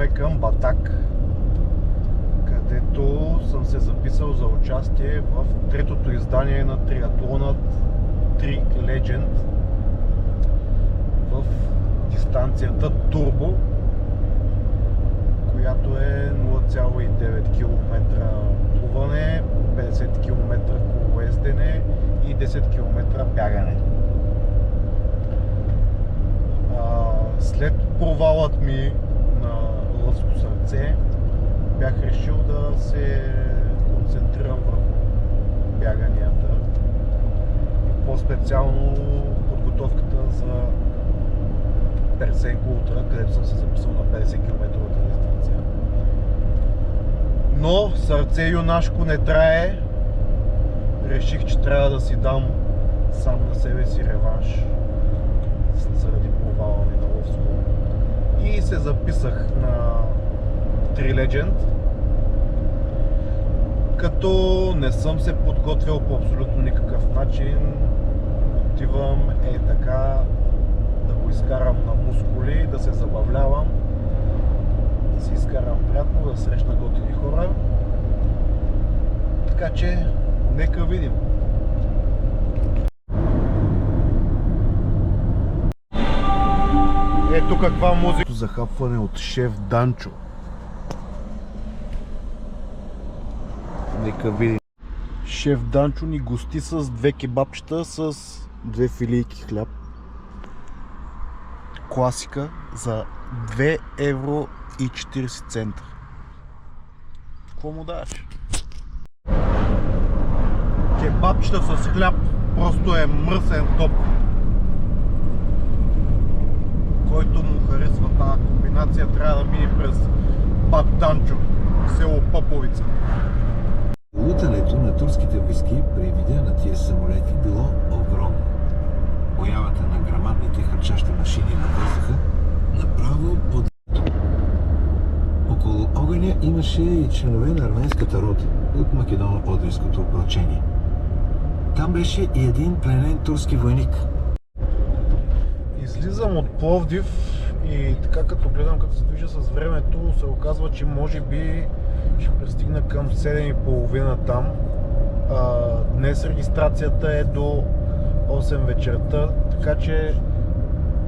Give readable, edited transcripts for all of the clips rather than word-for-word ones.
отиваме към Батак, където съм се записал за участие в третото издание на триатлонът Tri Legend в дистанцията Турбо, която е 0,9 км плуване, 50 км колоездене и 10 км бягане. След провалът ми на Лъвско сърце бях решил да се концентрирам върху бяганията и по-специално подготовката за Персенко Ултра, където съм се записал на 50 км дистанция. Но сърце юнашко не трае. Реших, че трябва да си дам сам на себе си реванш заради провала ми на Лъвско. И се записах на Tri Legend, като не съм се подготвил по абсолютно никакъв начин. Отивам така да го изкарам на мускули, да се забавлявам, да се изкарам приятно, да срещна готини хора. Така че, нека видим. Ето каква музика. Захапване от шеф Данчо. Нека видим. Шеф Данчо ни гости с 2 кебабчета с 2 филийки хляб. Класика за 2 евро и 40 цента. Какво му даваш? Кебабчета с хляб просто е мръсен топ. Който му харесва тази комбинация, трябва да мине през Баб Данчо, село Поповица. Лутането на турските войски при видео на тия самолети било огромно. Появата на грамадните харчащи машини на въздуха направо под... Около огъня имаше и членове на арменската рота от Македоно-Одринското опълчение. Там беше и един пленен турски войник. Излизам от Пловдив и така като гледам като се движа с времето, се оказва, че може би ще пристигна към 7:30 там. Днес регистрацията е до 8 вечерта, така че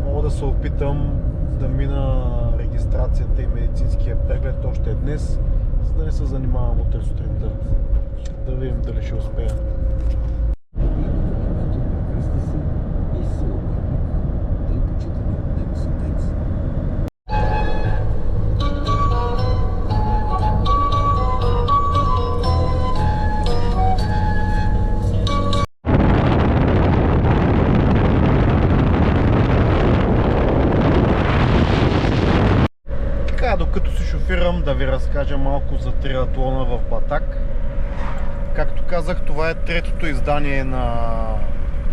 мога да се опитам да мина регистрацията и медицинския преглед още днес, за да не се занимавам утре сутринта. Да видим дали ще успея. Докато се шофирам, да ви разкажа малко за триатлона в Батак. Както казах, това е третото издание на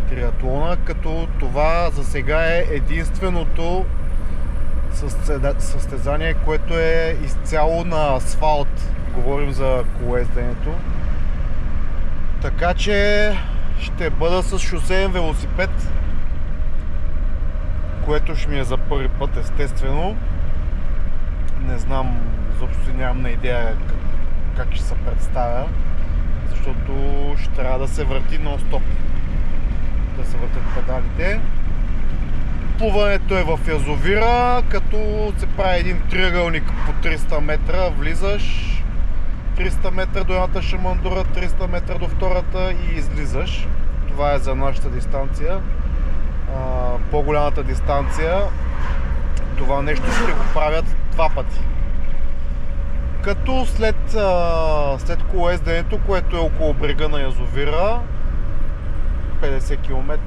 триатлона, като това за сега е единственото състезание, което е изцяло на асфалт. Говорим за колоезденето. Така че ще бъда с шосеен велосипед, което ще ми е за първи път, естествено. Не знам, изобщо си нямам на идея как ще се представя, защото ще трябва да се върти нон-стоп, да се въртят педалите. Плуването е в язовира, като се прави един триъгълник по 300 метра, влизаш 300 метра до едната шамандура, 300 метра до втората и излизаш. Това е за нашата дистанция. По-голямата дистанция, това нещо ще го правят 2 пъти. Като след колоезденето, което е около брега на язовира, 50 км,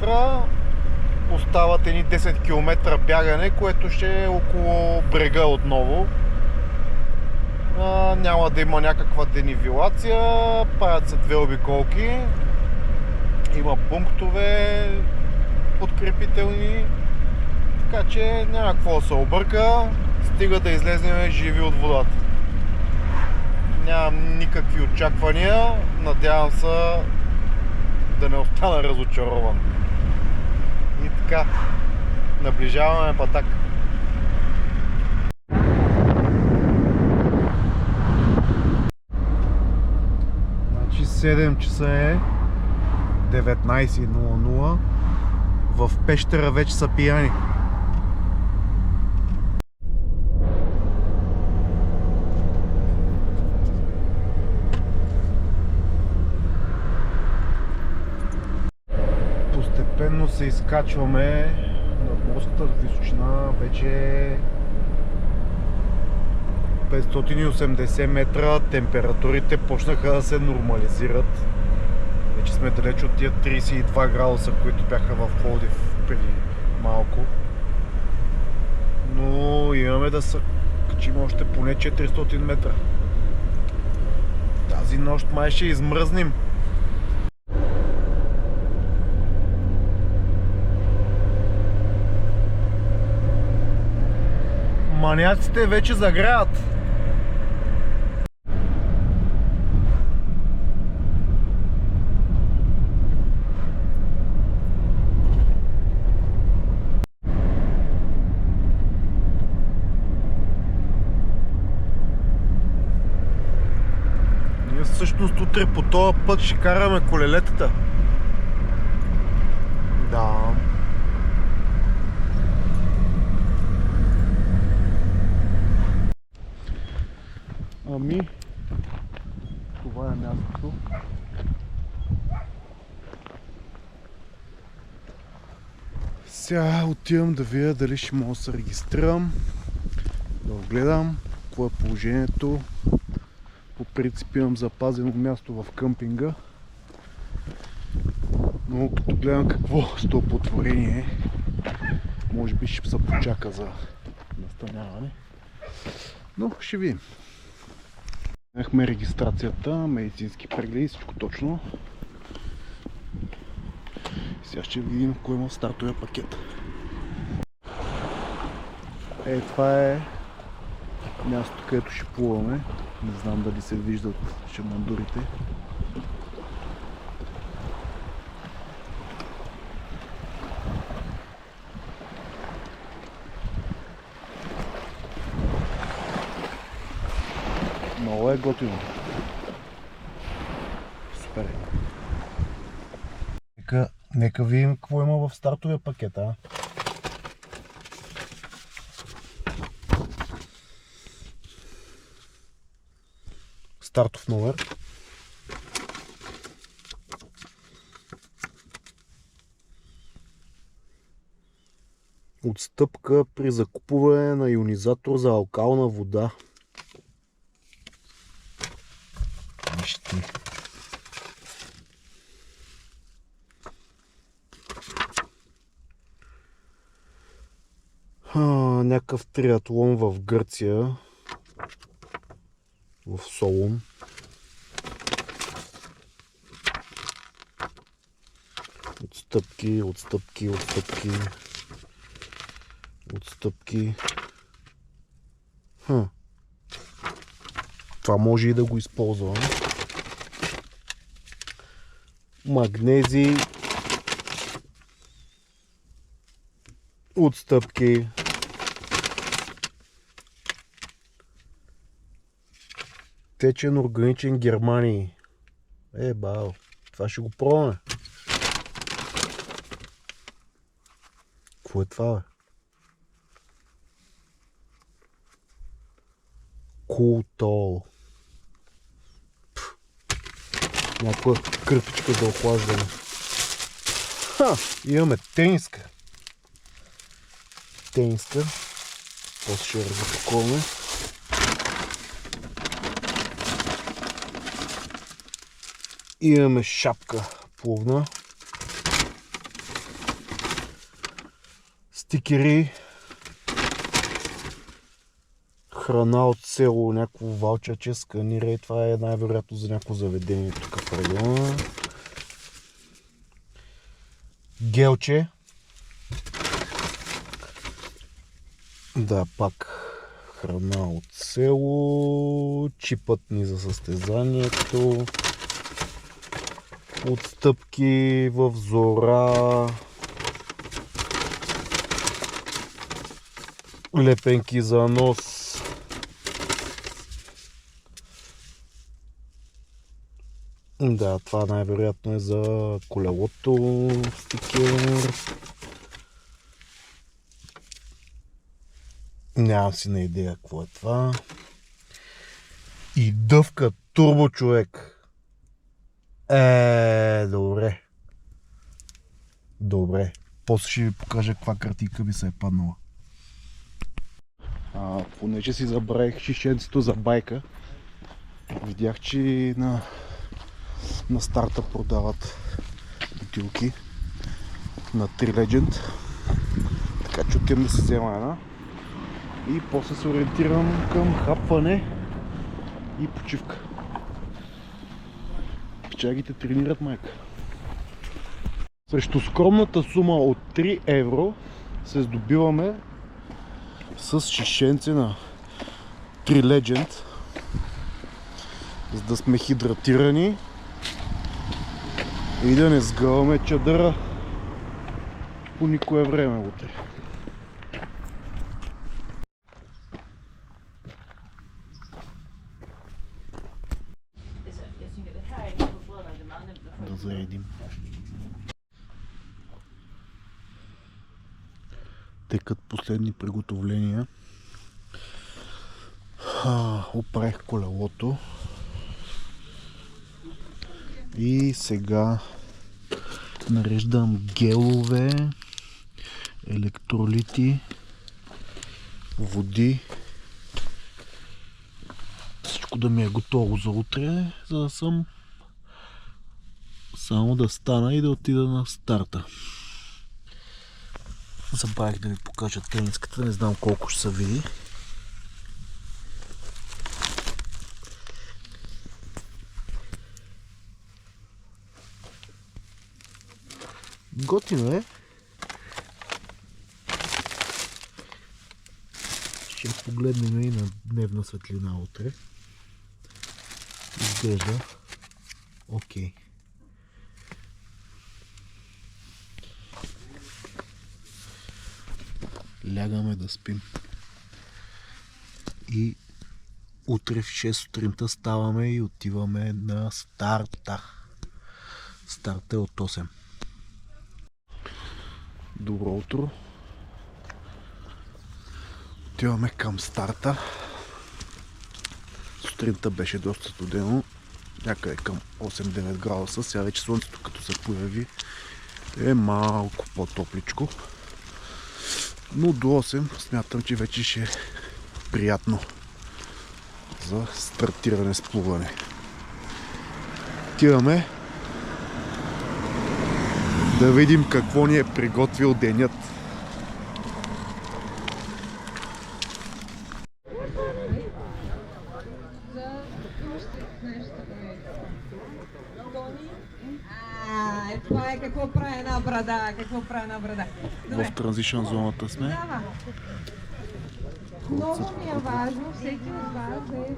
остават едни 10 км бягане, което ще е около брега отново. Няма да има някаква денивелация, правят се 2 обиколки, има пунктове подкрепителни, така че няма какво да се обърка, стига да излезнем живи от водата. Нямам никакви очаквания, надявам се да не остана разочарован. И така, наближаваме Батак. 7 часа е 19:00. В Пещера вече са пияни. Постепенно се изкачваме на морската височина, вече 580 метра, температурите почнаха да се нормализират. Вече сме далеч от тия 32 градуса, които бяха в Пловдив преди малко. Но имаме да се качим още поне 400 метра. Тази нощ май ще измръзнем. Маняците вече загряват. Ние всъщност утре по този път ще караме колелетата. Да. Ами, това е мястото. Сега отивам да видя дали ще мога да се регистрирам, да огледам какво е положението. По принцип имам запазено място в къмпинга, но като гледам какво стълпотворение е, може би ще се почака за настаняване, но ще видим. Имахме регистрацията, медицински прегледи, всичко точно. Сега ще видим кой има в стартовия пакет. Това е мястото, където ще плуваме. Не знам дали се виждат шамандурите. Много е готино. Супер. Нека видим какво има в стартовия пакет, а? Стартов номер. Отстъпка при закупуване на ионизатор за алкална вода. Някакъв триатлон в Гърция, в Солун. Отстъпки, отстъпки, отстъпки, отстъпки. Това може и да го използвам. Магнези, отстъпки. Течен органичен Германии. Бао, това ще го пробваме. Какво е това, бе? Култол. Някаква кърпичка за охлаждане. Имаме тениска. Тениска. После ще разпаковаме. Имаме шапка плувна. Стикери. Храна от село, някакво ваучаче, сканира. Това е най-вероятно за някакво заведение тук в района. Гелче. Да, пак храна от село. Чипът ни за състезанието. Отстъпки в Зора. Лепенки за нос. Да, това най-вероятно е за колелото, стикер. Нямам си на идея какво е това. И дъвка турбо, човек. Добре. Добре. После ще ви покажа каква картинка ми се е паднала. Понеже си забравих шишенцето за байка, видях, че на старта продават бутилки на 3 Legend. Така че отивам да се взема една. И после се ориентирам към хапване и почивка. Печагите тренират, майка. Срещу скромната сума от 3 евро се здобиваме с шишенце на 3 Legend, за да сме хидратирани и да не сгъваме чадъра по никое време утре. Да заредим. Текат последни приготовления. Оправих колелото и сега нареждам гелове, електролити, води. Всичко да ми е готово за утре, за да съм само да стана и да отида на старта. Забравих да ви покажа тениската, не знам колко ще се види. Готино е. Ще погледнем и на дневна светлина утре. Изглежда окей. Лягаме да спим. И утре в 6 сутринта ставаме и отиваме на старта. Старта е от 8. Добро утро. Отиваме към старта. Сутринта беше доста студено. Някъде към 8-9 градуса. Сега вече слънцето като се появи е малко по-топличко. Но до 8 смятам, че вече ще е приятно за стартиране с плуване. Отиваме да видим какво ни е приготвил денят. Това е какво прави една брада, Добре. В транзишън зоната сме. Да. Много ми е важно всеки от вас да е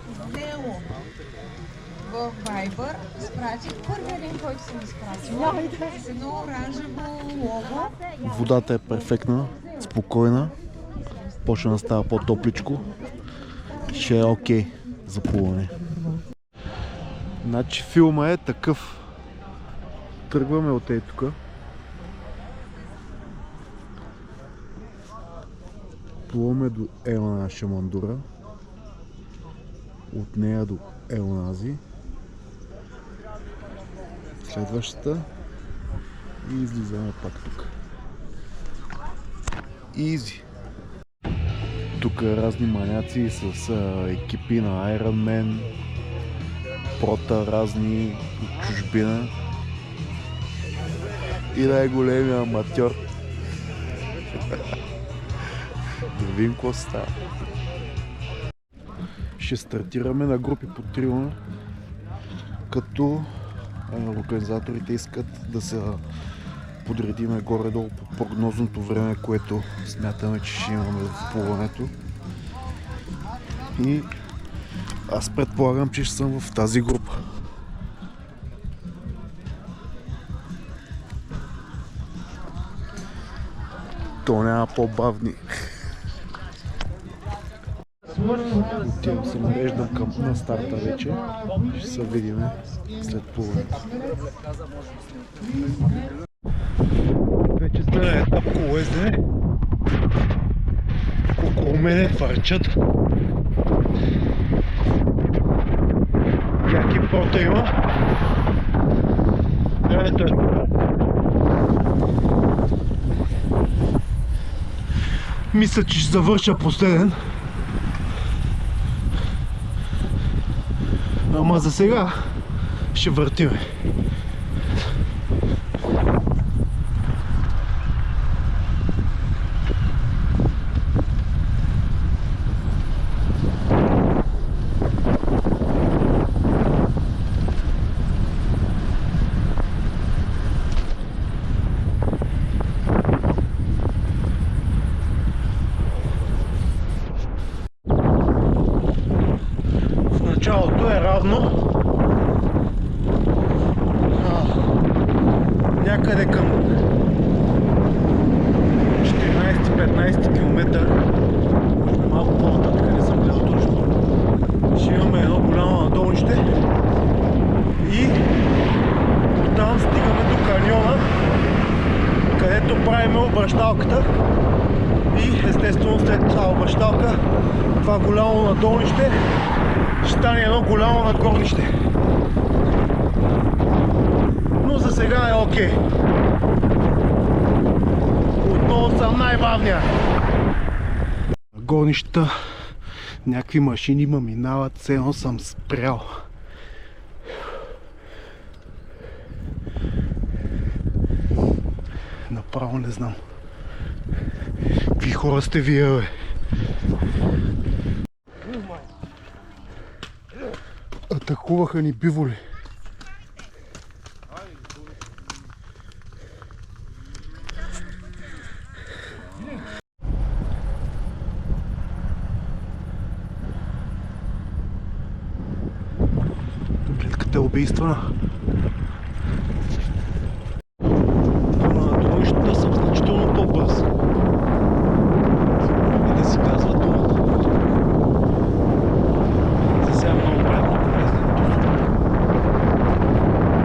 в дело. В Viber изпратих първия ден, който съм изпратила. С едно оранжево лого. Водата е перфектна, спокойна. Почна да става по-топличко. Ще е окей за плуване. Значи филма е такъв. Тръгваме от ей тук. Плуваме до Елна Шамандура. От нея до Елнази. Следващата. И излизаме пак тук. Изи. Тук разни маняци с екипи на Iron Man. Прота разни от чужбина. И най-големия аматьор. Да видим какво става. Ще стартираме на групи по трима, като организаторите искат да се подредиме горе-долу по прогнозното време, което смятаме, че ще имаме в плуването. И аз предполагам, че ще съм в тази група. То няма по-бавни. Отивам се, нареждам към на старта вече. Ще се видим след плуването. Вече сте на етап колездене. Около мене фарчат. Яки порта има. Ето е. Мисля, че ще завърша последен. Ама за сега ще въртиме. Началото е равно. Някъде към 14-15 км, малко по-нататък, не съм гледал точно, ще имаме едно голямо надолнище и оттам стигаме до каньона, където правим обръщалката и естествено след това обръщалка това голямо надолнище ще стане едно голямо надгорнище. Но за сега е окей. Отново съм най-бавния. На горнищата някакви машини ма минават, все едно съм спрял. Направо не знам. Какви хора сте вие, бе? Атакуваха ни биволи. Таблетката е убийствена. На донищата съм значително по-бърз. И да си казва думата. За сега много приятно повезденето.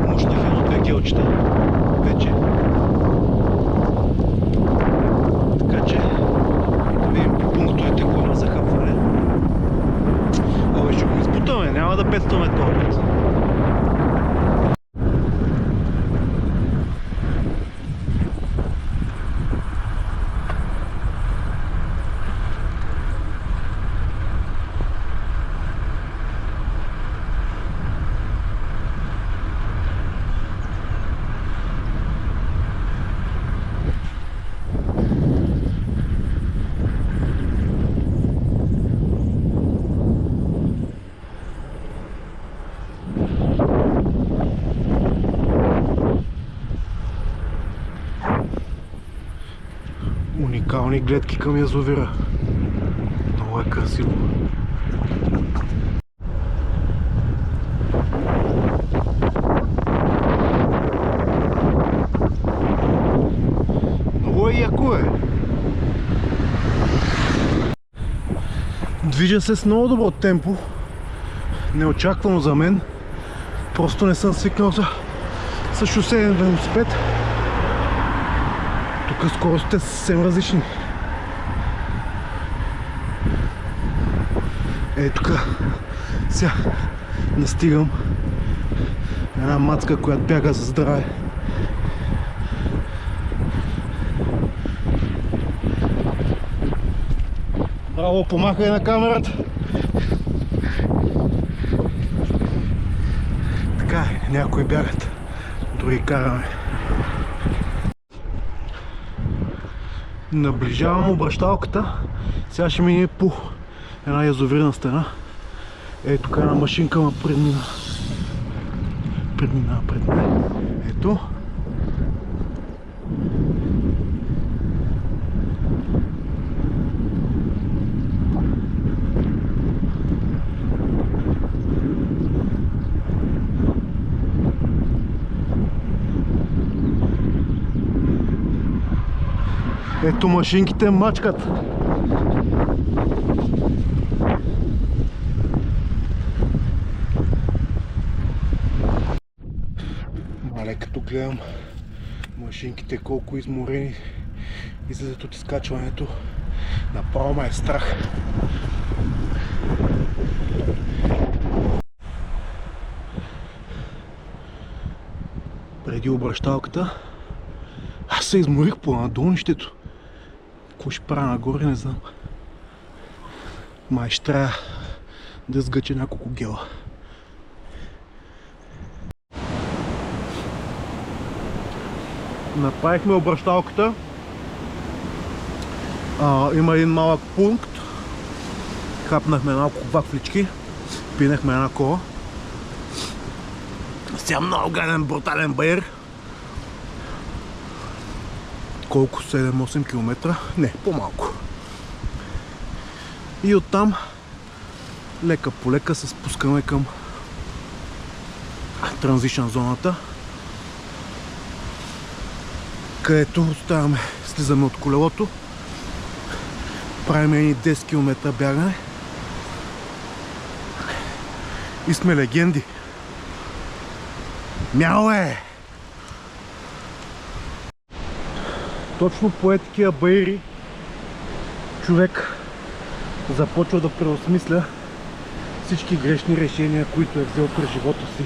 Мощних едно-две гелчета вече. Така че да видим по пунктовете кой има захапване. Абе ще го изпутаме, няма да петстваме този път. Уникални гледки към язовира. Много е красиво. Много е яко е. Движа се с много добро темпо. Неочаквано за мен. Просто не съм свикнал с шосеен велосипед. Тук скоростите са съвсем различни. Ей тук сега настигам една мацка, която бяга за здраве. Браво, помахай на камерата. Така е, някои бягат, други караме. Наближавам обръщалката. Сега ще мине по една язовирна стена. Ето тук една машинка ма предмина. Предмина пред мен. Ето. Ето машинките мачкат. гледам машинките колко изморени излизат от изкачването. Направо ме е страх. Преди обръщалката аз се изморих по надолнището. Какво ще правя нагоре, не знам. Май ще трябва да сгъча няколко гела. Направихме обръщалката. Има един малък пункт. Хапнахме малко вафлички. Пинахме една кола. Сега много гаден, брутален баер. Колко? 7-8 км? Не, по-малко. И оттам лека по лека се спускаме към транзишън зоната, където оставаме, слизаме от колелото, правим едни 10 км бягане и сме легенди. Мяу е! Точно по такива баири човек започва да преосмисля всички грешни решения, които е взел през живота си.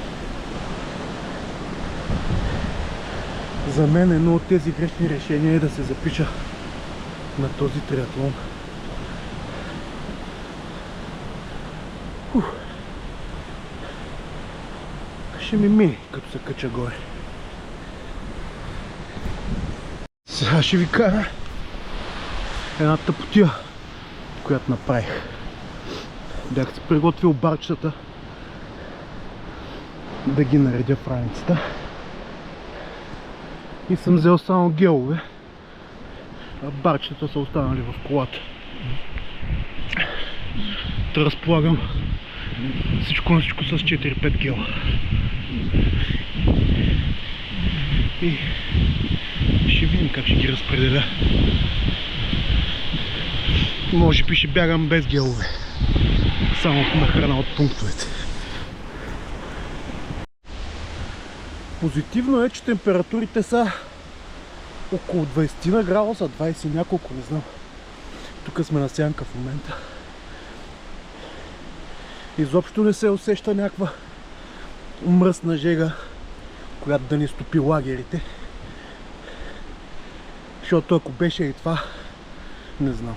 За мен едно от тези грешни решения е да се запиша на този триатлон. Ще ми мине, като се кача горе. Сега ще ви кажа една тъпотия, която направих. Бях си приготвил барчетата да ги наредя в раницата и съм взел само гелове, а барчетата са останали в колата. Да разполагам всичко на всичко с 4-5 гела. И ще видим как ще ги разпределя. Може би ще бягам без гелове, само на храна от пунктовете. Позитивно е, че температурите са около 20 градуса, 20 няколко, не знам. Тук сме на сянка в момента. Изобщо не се усеща някаква мръсна жега, която да ни стопи лагерите. Защото ако беше и това, не знам.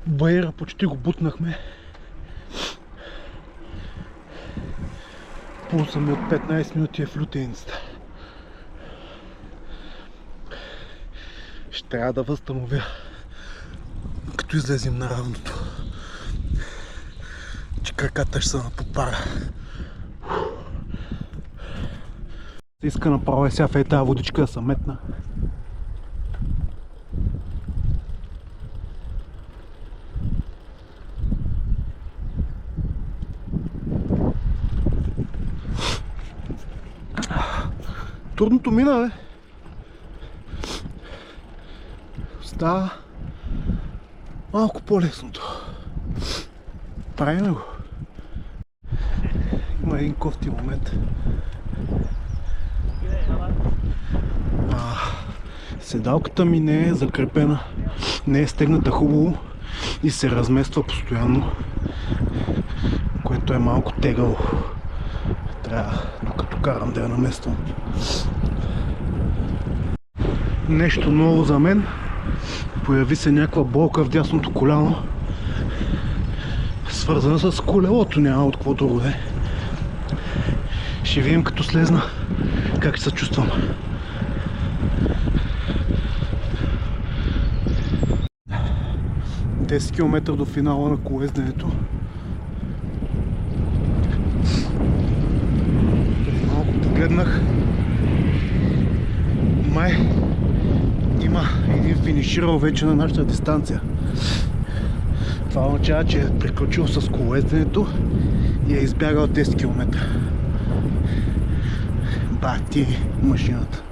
Баера почти го бутнахме. Пулса ми от 15 минути е в лютеницата. Ще трябва да възстановя, като излезем на равното, че краката ще са на попара. Иска направо сега в тази водичка да се метна. Трудното мина, бе. Става малко по-лесното. Правим го. Има един кофти момент. Седалката ми не е закрепена, не е стегната хубаво и се размества постоянно, което е малко тегаво. Трябва, докато карам, да я намествам. Нещо ново за мен. Появи се някаква болка в дясното коляно, свързана с колелото, няма от какво друго е. Ще видим като слезна как ще се чувствам. – 10 км до финала на колезденето. Преди малко погледнах. Май има един финиширал вече на нашата дистанция. Това означава, че е приключил с колезденето и е избягал 10 км. Бати машината.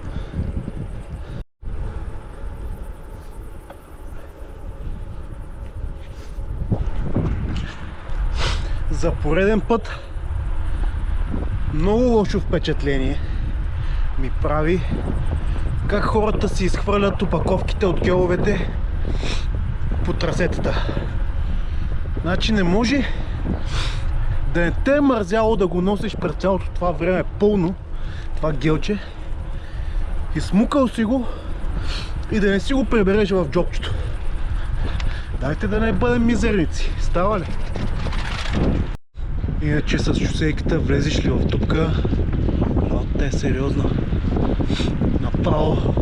За пореден път много лошо впечатление ми прави как хората си изхвърлят опаковките от геловете по трасетата. Значи не може да не те е мързяло да го носиш през цялото това време пълно, това гелче, и смукал си го и да не си го прибереш в джобчето. Дайте да не бъдем мизерници. Става ли? Иначе с шосейката влезеш ли в дупка, те е сериозна. Направо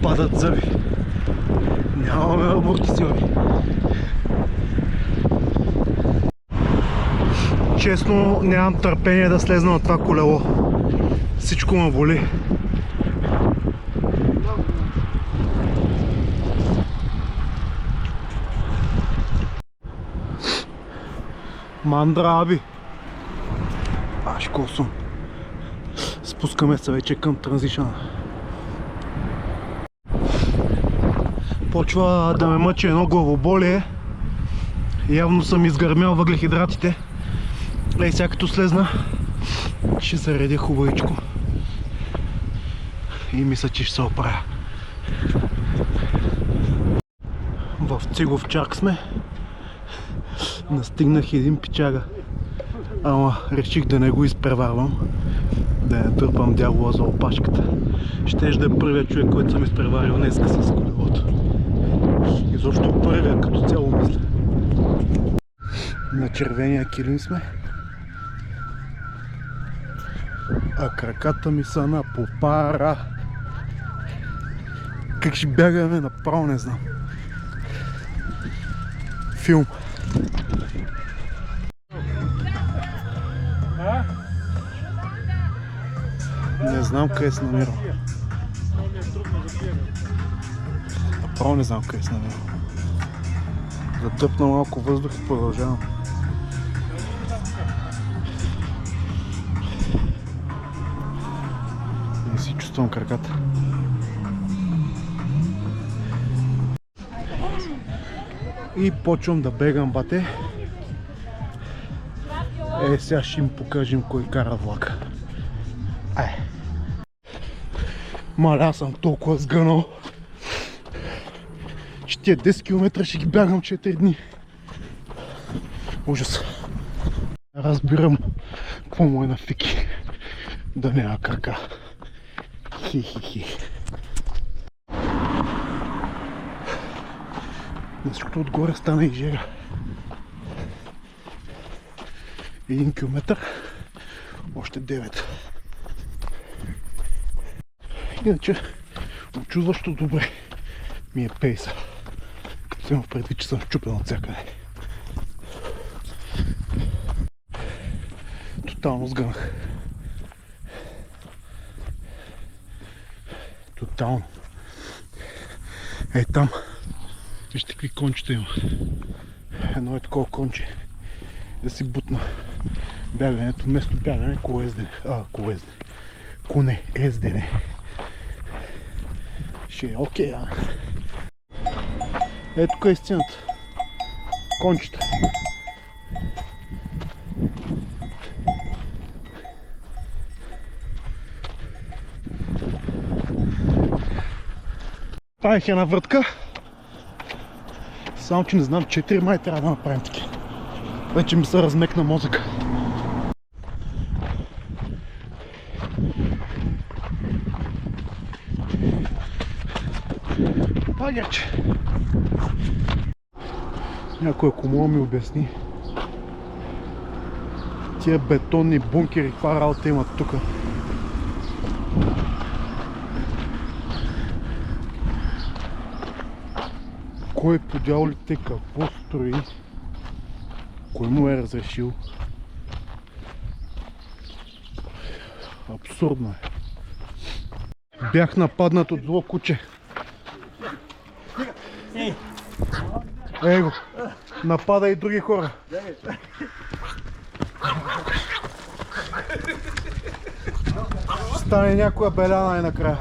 падат зъби. Нямаме амортизьори. Честно, нямам търпение да слезна на това колело. Всичко ме боли. Мандра Аби. Аш косум. Спускаме се вече към транзишъна. Почва да ме мъчи едно главоболие. Явно съм изгърмял въглехидратите. Ей, сега като слезна, ще заредя хубавичко. И мисля, че ще се оправя. В Цигов чарк сме. Настигнах един пичага. Ама реших да не го изпреварвам. Да не дърпам дявола за опашката. Щеш да е първият човек, който съм изпреварил днеска с колелото. Изобщо първия като цяло мисля. На червения килим сме. А краката ми са на попара. Как ще бягаме направо не знам. Филм. Не знам къде се намирам. Направо не знам къде се намирам. Затъпна малко въздух и продължавам. Не си чувствам краката. И почвам да бегам, бате. Сега ще им покажем кой кара влака. Маля, съм толкова сгънал, че тия 10 км ще ги бягам 4 дни. Ужас. Разбирам какво му е на Фики да няма крака. Хи-хи-хи. Защото отгоре стана и жега. 1 километър, още 9. Иначе, очудващо добре ми е пейса. Като имам предвид, че съм щупен от всякъде. Тотално сгънах. Тотално. Ей там. Вижте какви кончета има. Едно е такова конче. Да си бутна бягането, вместо бягане колездене. Коне, ездене. Ще е окей, Ето тук е истината. Кончета. Правих една вратка. Само че не знам, 4 май трябва да направим таки. Вече ми се размекна мозъка. Агерче. Някой ако мога ми обясни тия бетонни бункери, каква работа имат тук? Кой по дяволите какво строи? Кой му е разрешил? Абсурдно е. Бях нападнат от зло куче. Ей го, напада и други хора. Стане някоя беляна и накрая.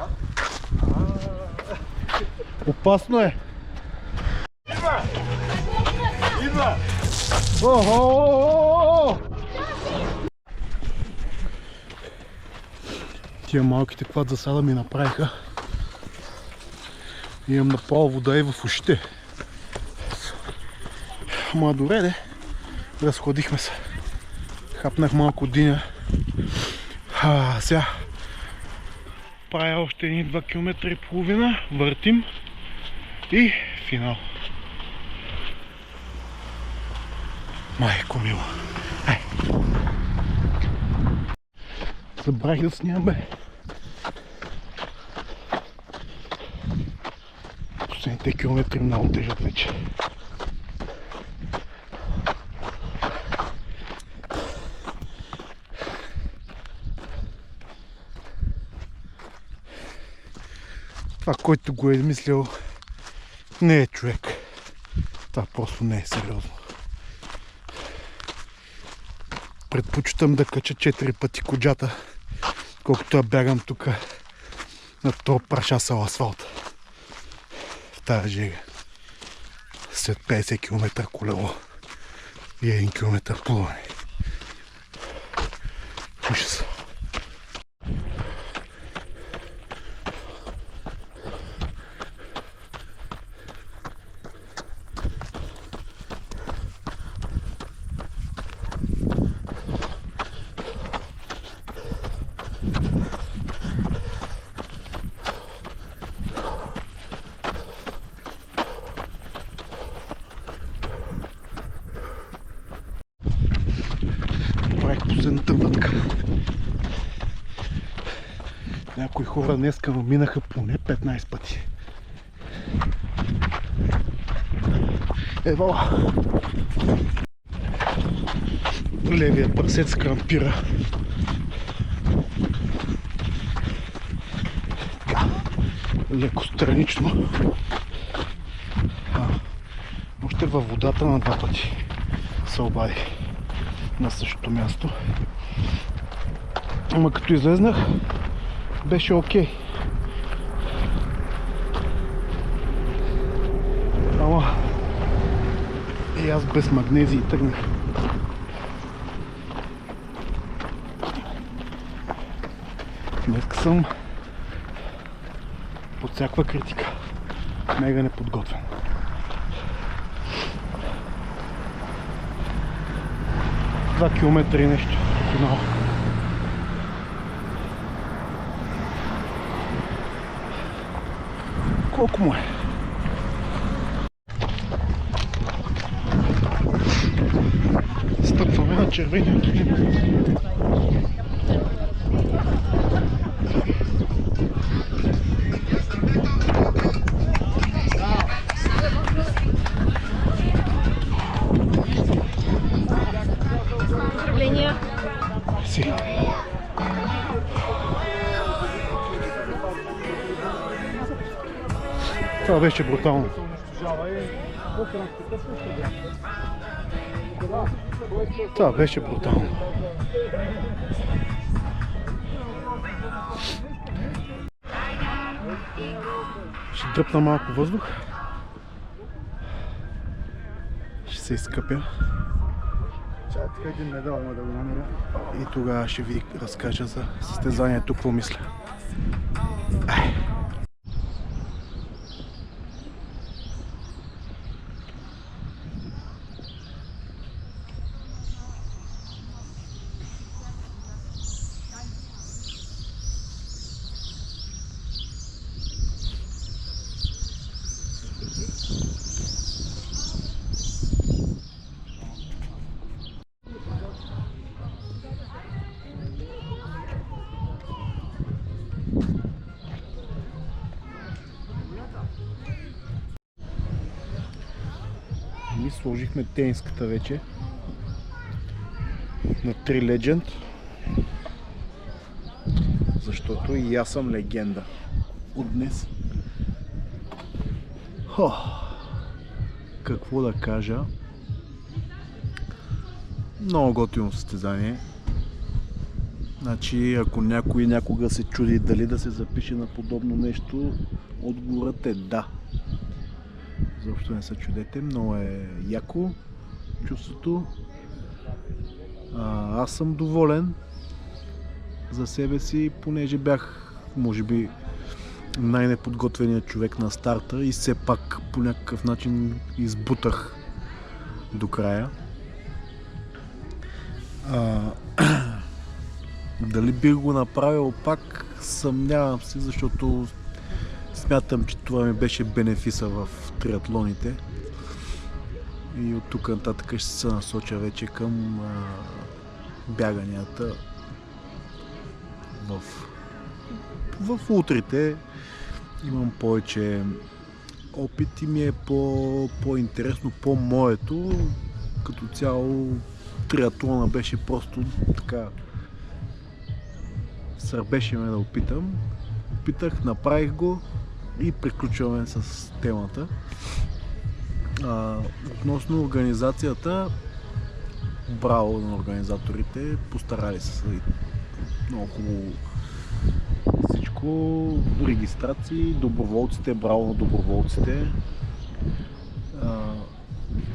Опасно е. Идва! Охо! Тия малките квад засада ми направиха. Имам направо вода и в ушите. Ма добре де, разходихме се. Хапнах малко диня. Сега правя още 2 км и половина, въртим и финал. Майко мило. Забравих да снимам, бе. Последните километри много тежат вече. Това, който го е измислил, не е човек. Това просто не е сериозно. Предпочитам да кача 4 пъти коджата, колкото да бягам тук на този прашасал асфалт. В тази жега. След 50 км колело и 1 км плуване. Ужас. Последната въртка. Някои хора днеска минаха поне 15 пъти. Ева! Левия прасец крампира. Леко странично. Още във водата на 2 пъти се обади на същото място. Ама като излезнах, беше окей. Ама и аз без магнезии тръгнах. Днеска съм под всякаква критика. Мега неподготвен. Два километра и нещо. Финал. Колко му е? Стъпваме на червения килим. Си. Това беше брутално. Това беше брутално. Ще дръпна малко въздух. Ще се изкъпя. Чакай един медал да го намеря. И тогава ще ви разкажа за състезанието, какво мисля. И сложихме тениската вече на 3 Legend, защото и аз съм легенда от днес. Какво да кажа? Много готино състезание. Значи, ако някой някога се чуди дали да се запише на подобно нещо, отговорът е да. Защо не се чудете, много е яко чувството. Аз съм доволен. за себе си, понеже бях, може би, най-неподготвеният човек на старта и все пак по някакъв начин избутах до края. Дали бих го направил пак, съмнявам се, защото смятам, че това ми беше бенефиса в триатлоните. И от тук нататък ще се насоча вече към бяганията в утрите. Имам повече опит и ми е по-интересно, по-моето. Като цяло триатлона беше просто така, сърбеше ме да опитам. Опитах, направих го и приключваме с темата. Относно организацията, браво на организаторите, постарали се много хубаво всичко, регистрации, доброволците, браво на доброволците.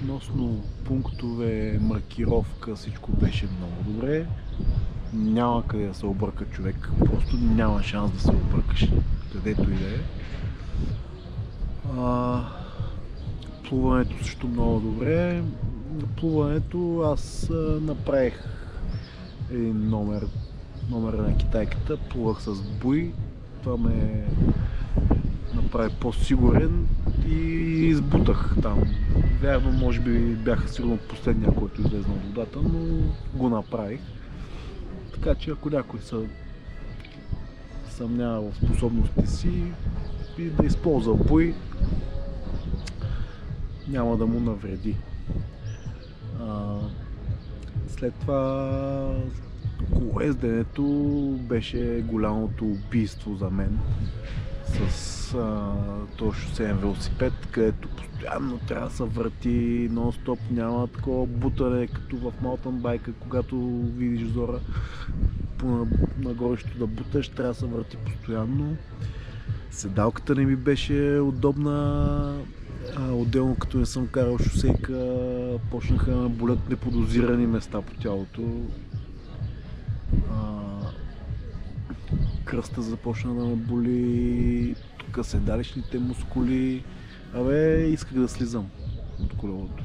Относно пунктове, маркировка, всичко беше много добре. Няма къде да се обърка човек, просто няма шанс да се объркаш където и да е. Плуването също много добре. На плуването аз направих един номер на китайката, плувах с буй. Това ме направи по-сигурен и избутах там. Вярно, може би бях сигурно последния, който излезна от водата, но го направих. Така че ако някой се съмнява в способностите си и да използва буй, няма да му навреди. След това колоезденето беше голямото убийство за мен с този шосеен велосипед, където постоянно трябва да се върти нон-стоп, няма такова бутане като в маунтънбайка, когато видиш зора на горището да буташ, трябва да се върти постоянно. Седалката не ми беше удобна. Отделно като не съм карал шосейка, почнаха да болят неподозирани места по тялото. Кръста започна да ме боли, тук седалищните мускули. Исках да слизам от колелото,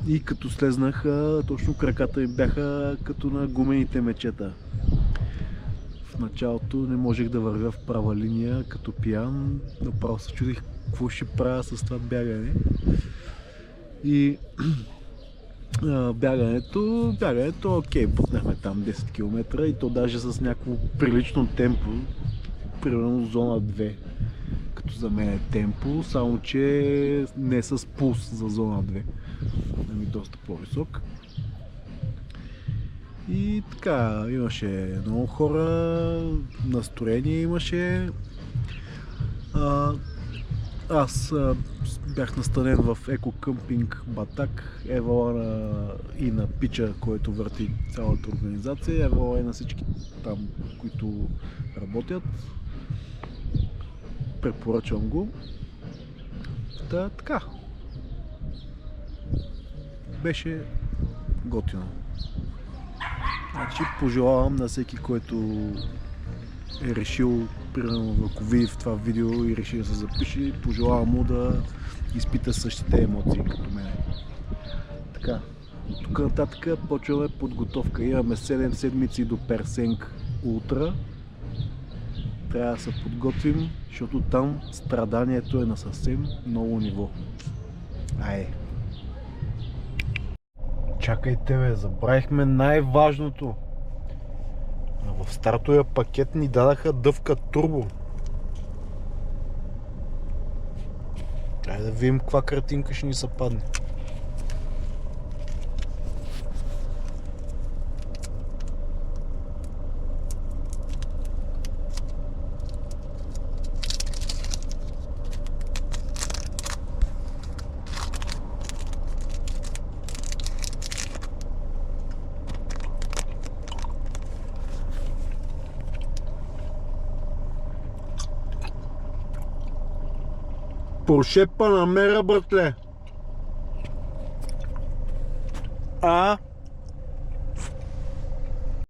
И като слезнах, точно краката ми бяха като на гумените мечета. В началото не можех да вървя в права линия, като пиян. Направо се чудих какво ще правя с това бягане. И бягането, окей, путнахме там 10 км и то даже с някакво прилично темпо, примерно зона 2, като за мен е темпо, само че не с пулс за зона 2, ами доста по-висок. И така, имаше много хора, настроение имаше. Аз бях настанен в екокъмпинг Батак, евала и на Пича, който върти цялата организация, евала и на всички там, които работят. Препоръчвам го. Така. Беше готино. Значи пожелавам на всеки, който е решил, примерно ако види в това видео и реши да се запише, пожелавам му да изпита същите емоции като мен. Така, от тук нататък почваме подготовка. Имаме 7 седмици до Персенг Ултра. Трябва да се подготвим, защото там страданието е на съвсем ново ниво. Чакайте бе, забравихме най-важното. В стартовия пакет ни дадаха дъвка турбо. Трябва да видим каква картинка ще ни се падне. Порше Панамера, братле!